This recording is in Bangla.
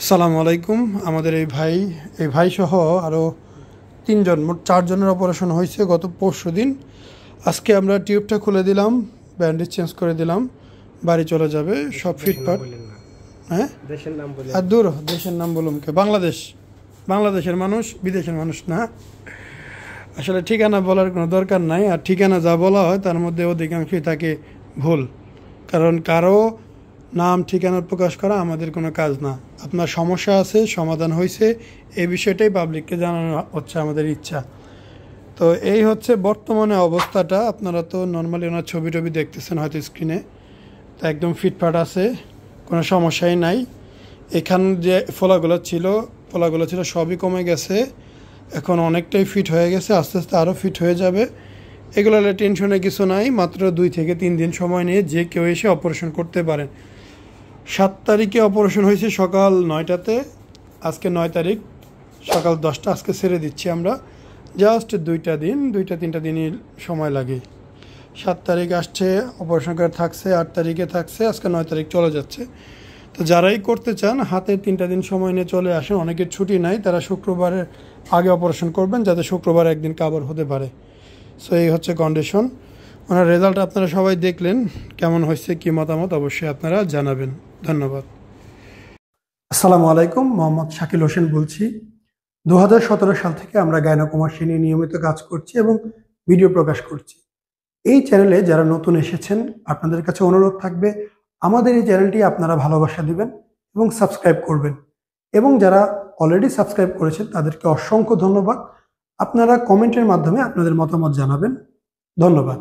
আসসালামু আলাইকুম। আমাদের এই ভাই সহ আরও তিনজন, মোট চারজনের অপারেশন হয়েছে গত পরশু দিন। আজকে আমরা টিউবটা খুলে দিলাম, ব্যান্ডেজ চেঞ্জ করে দিলাম, বাড়ি চলে যাবে, সব ফিটফাট। হ্যাঁ, আর দূর দেশের নাম বলুন কে? বাংলাদেশের মানুষ, বিদেশের মানুষ না। আসলে ঠিকানা বলার কোনো দরকার নাই, আর ঠিকানা যা বলা হয় তার মধ্যে অধিকাংশই থাকে ভুল। কারণ কারো নাম ঠিকানা প্রকাশ করা আমাদের কোনো কাজ না। আপনার সমস্যা আছে, সমাধান হয়েছে, এই বিষয়টাই পাবলিককে জানানো হচ্ছে আমাদের ইচ্ছা। তো এই হচ্ছে বর্তমানে অবস্থাটা। আপনারা তো নর্মালি ওনার ছবি টবি দেখতেছেন হয়তো স্ক্রিনে। তো একদম ফিটফাট আছে, কোনো সমস্যাই নাই। এখান যে ফোলাগুলো ছিল সবই কমে গেছে, এখন অনেকটাই ফিট হয়ে গেছে, আস্তে আস্তে আরও ফিট হয়ে যাবে। এগুলো টেনশনের কিছু নাই, মাত্র 2 থেকে 3 দিন সময় নিয়ে যে কেউ এসে অপারেশন করতে পারেন। 7 তারিখে অপারেশন হয়েছে সকাল 9টাতে, আজকে 9 তারিখ সকাল 10টা, আজকে ছেড়ে দিচ্ছি আমরা। জাস্ট 2-3টা দিনই সময় লাগে। 7 তারিখ আসছে, অপারেশন করে থাকছে, 8 তারিখে থাকছে, আজকে 9 তারিখ চলে যাচ্ছে। তো যারাই করতে চান হাতে 3টা দিন সময় নিয়ে চলে আসেন। অনেকের ছুটি নাই, তারা শুক্রবারের আগে অপারেশন করবেন যাতে শুক্রবার একদিন কাভার হতে পারে। সো এই হচ্ছে কন্ডিশন। ওনার রেজাল্ট আপনারা সবাই দেখলেন, কেমন হয়েছে, কী মতামত অবশ্যই আপনারা জানাবেন। ধন্যবাদ। আসসালামু আলাইকুম, মোহাম্মদ শাকিল হোসেন বলছি। 2017 সাল থেকে আমরা গাইনোকমার্সি নিয়ে নিয়মিত কাজ করছি এবং ভিডিও প্রকাশ করছি। এই চ্যানেলে যারা নতুন এসেছেন, আপনাদের কাছে অনুরোধ থাকবে আমাদের এই চ্যানেলটি আপনারা ভালোবাসা দিবেন এবং সাবস্ক্রাইব করবেন। এবং যারা অলরেডি সাবস্ক্রাইব করেছেন তাদেরকে অসংখ্য ধন্যবাদ। আপনারা কমেন্টের মাধ্যমে আপনাদের মতামত জানাবেন। ধন্যবাদ।